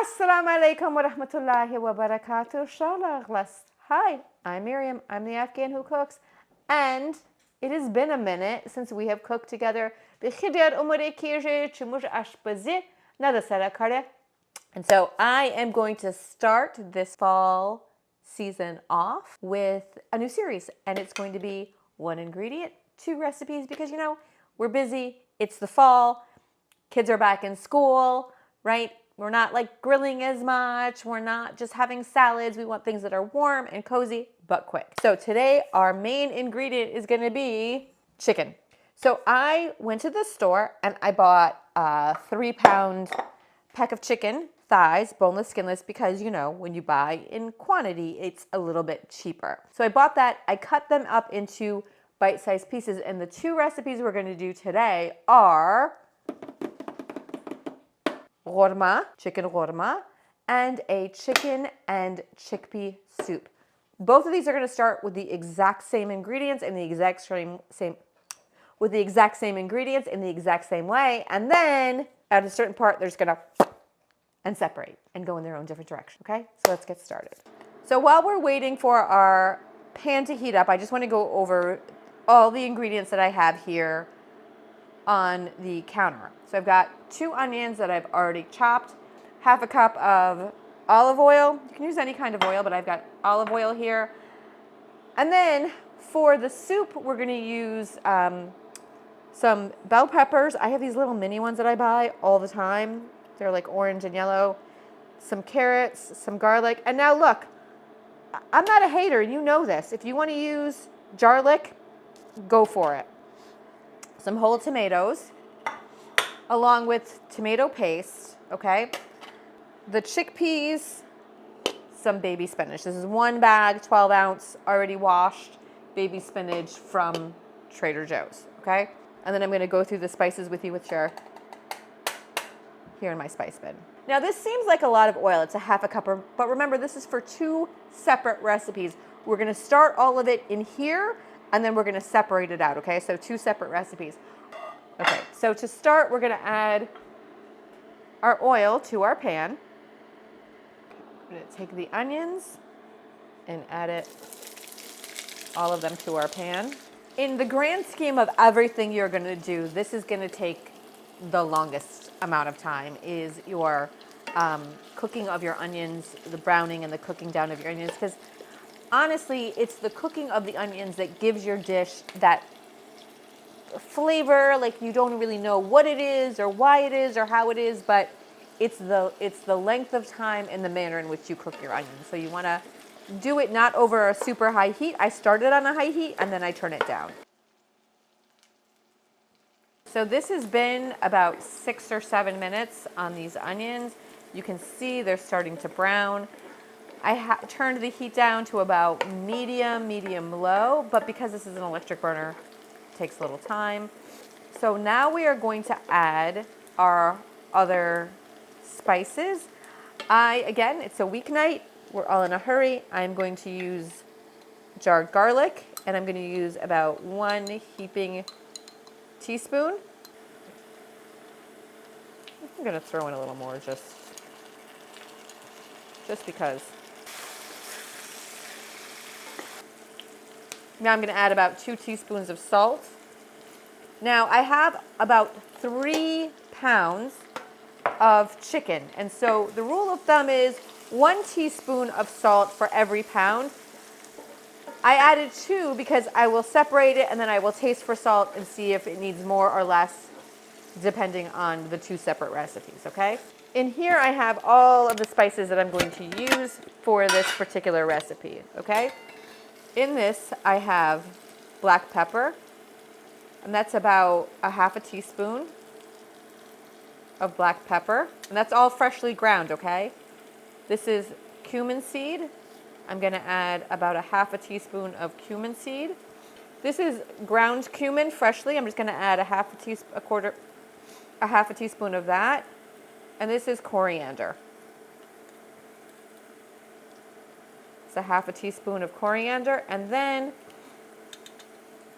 Assalamu alaikum wa rahmatullahi wa barakatuh. Shalaglas. Hi, I'm Miriam. I'm the Afghan who cooks. And it has been a minute since we have cooked together. And so I am going to start this fall season off with a new series. And it's going to be one ingredient, two recipes, because we're busy. It's the fall. Kids are back in school, right? We're not like grilling as much. We're not just having salads. We want things that are warm and cozy, but quick. So today our main ingredient is gonna be chicken. So I went to the store and I bought a 3-pound pack of chicken thighs, boneless, skinless, because when you buy in quantity, it's a little bit cheaper. So I bought that. I cut them up into bite-sized pieces. And the two recipes we're gonna do today are Ghorma, chicken ghorma, and a chicken and chickpea soup. Both of these are going to start with the exact same ingredients in the exact same ingredients in the exact same way, and then at a certain part they're just going to and separate and go in their own different direction. Okay, so let's get started. So while we're waiting for our pan to heat up, I just want to go over all the ingredients that I have here on the counter. So I've got 2 onions that I've already chopped, half a cup of olive oil. You can use any kind of oil, but I've got olive oil here. And then for the soup, we're going to use some bell peppers. I have these little mini ones that I buy all the time. They're like orange and yellow. Some carrots, some garlic. And now look, I'm not a hater. You know this. If you want to use jarlic, go for it. Some whole tomatoes, along with tomato paste, okay? The chickpeas, some baby spinach. This is 1 bag, 12 ounce, already washed baby spinach from Trader Joe's, okay? And then I'm gonna go through the spices with you here in my spice bin. Now this seems like a lot of oil, it's a half a cup, but remember this is for 2 separate recipes. We're gonna start all of it in here, and then we're going to separate it out, okay? So 2 separate recipes. Okay, so to start, we're going to add our oil to our pan. I'm going to take the onions and add all of them to our pan. In the grand scheme of everything you're going to do, this is going to take the longest amount of time, is your cooking of your onions, the browning and the cooking down of your onions, because honestly, it's the cooking of the onions that gives your dish that flavor. Like you don't really know what it is or why it is or how it is, but it's the length of time and the manner in which you cook your onions. So you want to do it not over a super high heat. I started on a high heat and then I turn it down. So this has been about 6 or 7 minutes on these onions. You can see they're starting to brown. I turned the heat down to about medium low, but because this is an electric burner, it takes a little time. So now we are going to add our other spices. Again, it's a weeknight. We're all in a hurry. I'm going to use jarred garlic, and I'm going to use about 1 heaping teaspoon. I'm going to throw in a little more just because. Now I'm going to add about 2 teaspoons of salt. Now I have about 3 pounds of chicken. And so the rule of thumb is 1 teaspoon of salt for every pound. I added 2 because I will separate it and then I will taste for salt and see if it needs more or less depending on the 2 separate recipes, okay? In here I have all of the spices that I'm going to use for this particular recipe, okay? In this, I have black pepper, and that's about a half a teaspoon of black pepper, and that's all freshly ground, okay? This is cumin seed. I'm gonna add about a half a teaspoon of cumin seed. This is ground cumin freshly. I'm just gonna add a half a teaspoon of that, and this is coriander. A half a teaspoon of coriander, and then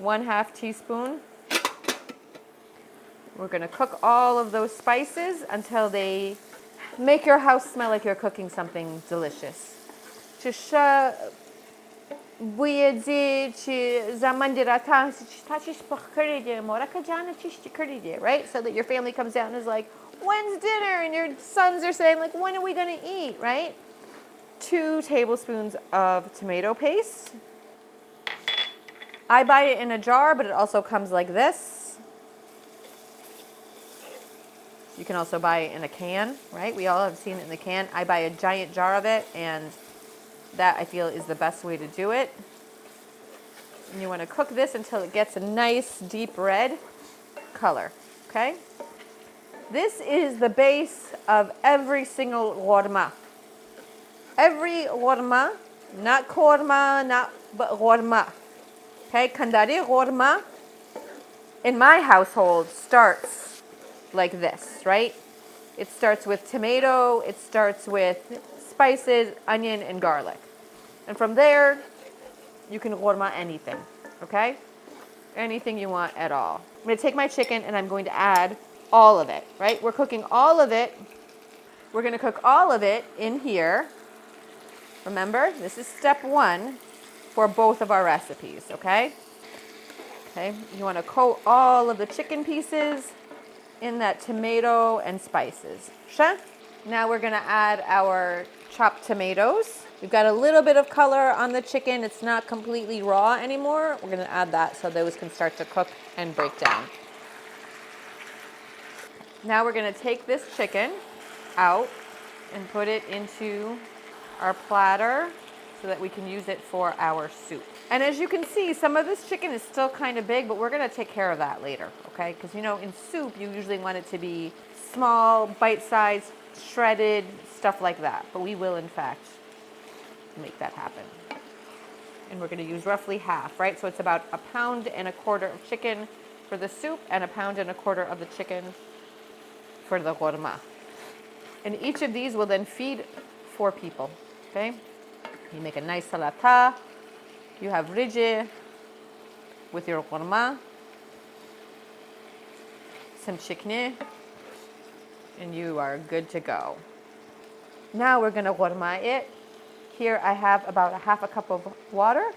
1/2 teaspoon. We're going to cook all of those spices until they make your house smell like you're cooking something delicious. Right? So that your family comes out and is like, when's dinner? And your sons are saying, like, when are we going to eat? Right? 2 tablespoons of tomato paste. I buy it in a jar, but it also comes like this. You can also buy it in a can, right? We all have seen it in the can. I buy a giant jar of it, and that I feel is the best way to do it. And you want to cook this until it gets a nice deep red color, okay? This is the base of every single ghorma. Every ghorma, not korma, but ghorma. Okay, kandari ghorma in my household starts like this, right? It starts with tomato, it starts with spices, onion, and garlic. And from there, you can ghorma anything, okay? Anything you want at all. I'm gonna take my chicken and I'm going to add all of it, right? We're cooking all of it. We're gonna cook all of it in here. Remember, this is step 1 for both of our recipes, okay? Okay, you want to coat all of the chicken pieces in that tomato and spices. Now we're going to add our chopped tomatoes. We've got a little bit of color on the chicken. It's not completely raw anymore. We're going to add that so those can start to cook and break down. Now we're going to take this chicken out and put it into our platter so that we can use it for our soup. And as you can see, some of this chicken is still kind of big, but we're gonna take care of that later, okay? Because you know, in soup, you usually want it to be small, bite-sized, shredded, stuff like that. But we will, in fact, make that happen. And we're gonna use roughly half, right? So it's about 1.25 pounds of chicken for the soup and 1.25 pounds of the chicken for the ghorma. And each of these will then feed 4 people, okay? You make a nice salata. You have rije with your ghorma, some chicken, and you are good to go. Now we're gonna ghorma it. Here I have about 1/2 cup of water.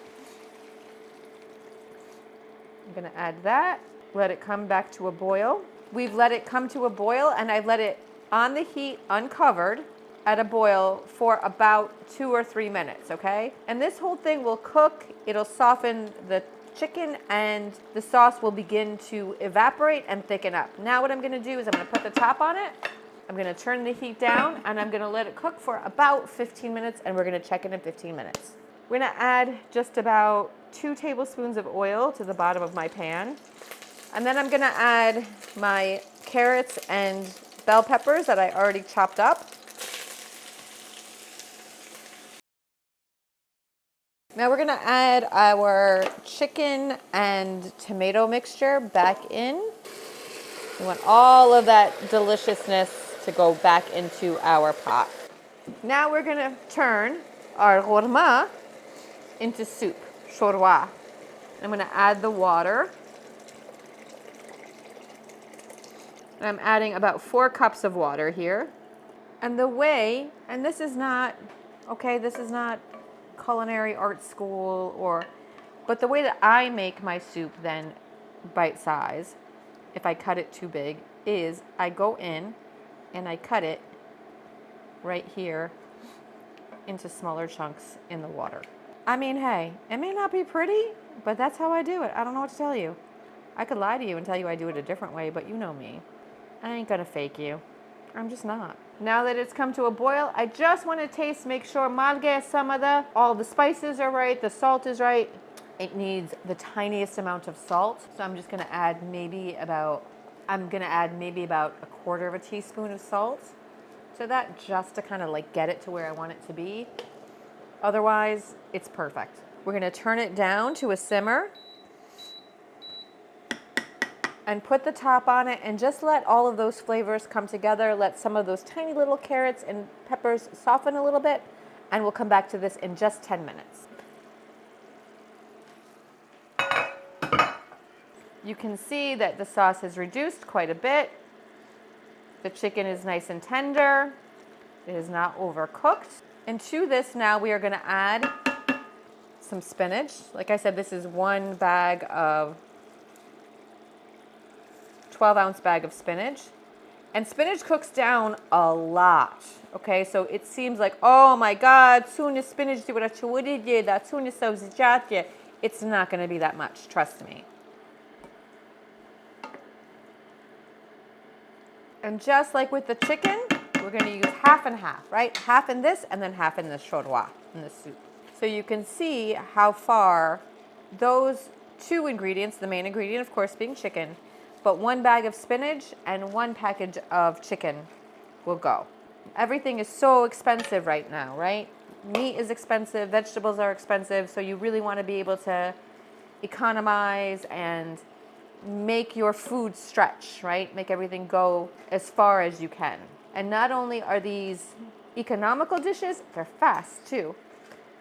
I'm gonna add that. Let it come back to a boil. We've let it come to a boil, and I've let it on the heat uncovered at a boil for about 2 or 3 minutes, okay? And this whole thing will cook, it'll soften the chicken, and the sauce will begin to evaporate and thicken up. Now what I'm gonna do is I'm gonna put the top on it, I'm gonna turn the heat down, and I'm gonna let it cook for about 15 minutes, and we're gonna check it in 15 minutes. We're gonna add just about 2 tablespoons of oil to the bottom of my pan. And then I'm gonna add my carrots and bell peppers that I already chopped up. Now we're gonna add our chicken and tomato mixture back in. We want all of that deliciousness to go back into our pot. Now we're gonna turn our ghorma into soup, shorwa. I'm gonna add the water. I'm adding about 4 cups of water here. And the way, and this is not, okay, this is not culinary art school but the way that I make my soup then bite size, if I cut it too big, is I go in and I cut it right here into smaller chunks in the water. I mean, hey, it may not be pretty, but that's how I do it. I don't know what to tell you. I could lie to you and tell you I do it a different way, but you know me. I ain't gonna fake you. I'm just not. Now that it's come to a boil, I just want to taste, make sure all the spices are right, the salt is right. It needs the tiniest amount of salt. So I'm just gonna add maybe about a 1/4 teaspoon of salt to that, just to kind of like get it to where I want it to be. Otherwise, it's perfect. We're gonna turn it down to a simmer and put the top on it and just let all of those flavors come together. Let some of those tiny little carrots and peppers soften a little bit, and we'll come back to this in just 10 minutes. You can see that the sauce has reduced quite a bit. The chicken is nice and tender. It is not overcooked. And to this now we are gonna add some spinach. Like I said, this is 1 bag of 12-ounce bag of spinach. And spinach cooks down a lot, okay? So it seems like, oh my God, soon as spinach, it's not gonna be that much, trust me. And just like with the chicken, we're gonna use half and half, right? Half in this and then half in the shorwa, in the soup. So you can see how far those 2 ingredients, the main ingredient of course being chicken, but 1 bag of spinach and 1 package of chicken will go. Everything is so expensive right now, right? Meat is expensive, vegetables are expensive, so you really want to be able to economize and make your food stretch, right? Make everything go as far as you can. And not only are these economical dishes, they're fast too.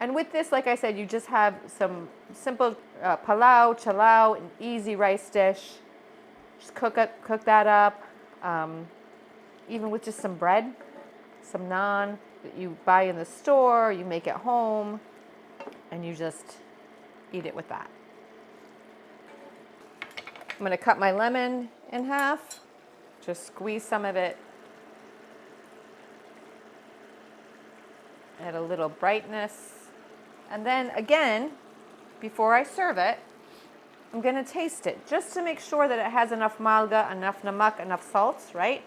And with this, like I said, you just have some simple palau, chalao, an easy rice dish. Just cook that up, even with just some bread, some naan that you buy in the store, you make at home, and you just eat it with that. I'm gonna cut my lemon in half, just squeeze some of it, add a little brightness, and then again, before I serve it, I'm gonna taste it just to make sure that it has enough malga, enough namak, enough salts, right?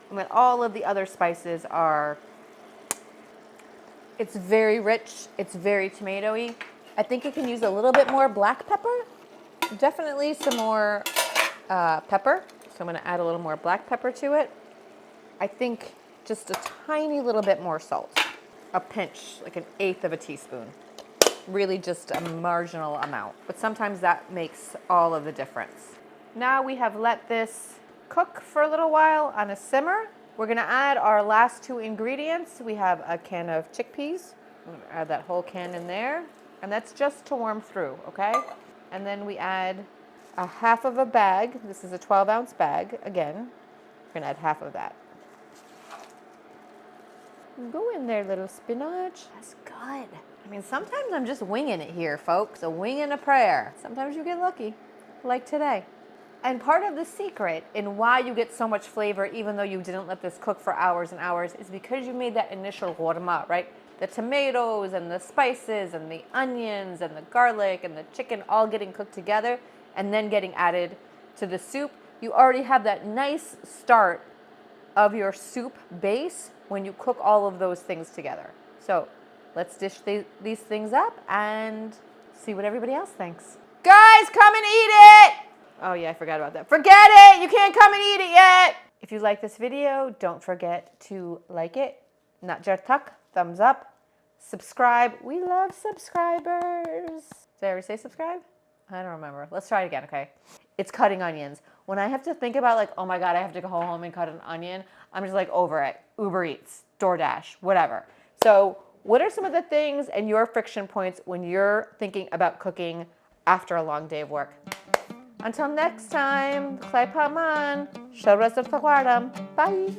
And that all of the other spices are, it's very rich, it's very tomatoey. I think you can use a little bit more black pepper, definitely some more pepper. So I'm gonna add a little more black pepper to it. I think just a tiny little bit more salt, a pinch, like 1/8 of a teaspoon. Really just a marginal amount, but sometimes that makes all of the difference. Now we have let this cook for a little while on a simmer. We're gonna add our last 2 ingredients. We have a can of chickpeas. I'm gonna add that whole can in there, and that's just to warm through, okay? And then we add a half of a bag. This is a 12-ounce bag. Again, we're gonna add half of that. Go in there, little spinach. That's good. I mean, sometimes I'm just winging it here, folks. A wing and a prayer. Sometimes you get lucky, like today. And part of the secret in why you get so much flavor, even though you didn't let this cook for hours and hours, is because you made that initial ghorma, right? The tomatoes and the spices and the onions and the garlic and the chicken all getting cooked together and then getting added to the soup. You already have that nice start of your soup base when you cook all of those things together. So let's dish these things up and see what everybody else thinks. Guys, come and eat it! Oh yeah, I forgot about that. Forget it! You can't come and eat it yet! If you like this video, don't forget to like it. Not jartak, thumbs up. Subscribe. We love subscribers. Did I ever say subscribe? I don't remember. Let's try it again, okay? It's cutting onions. When I have to think about like, oh my God, I have to go home and cut an onion, I'm just like over it. Uber Eats, DoorDash, whatever. So what are some of the things and your friction points when you're thinking about cooking after a long day of work? Until next time, bye.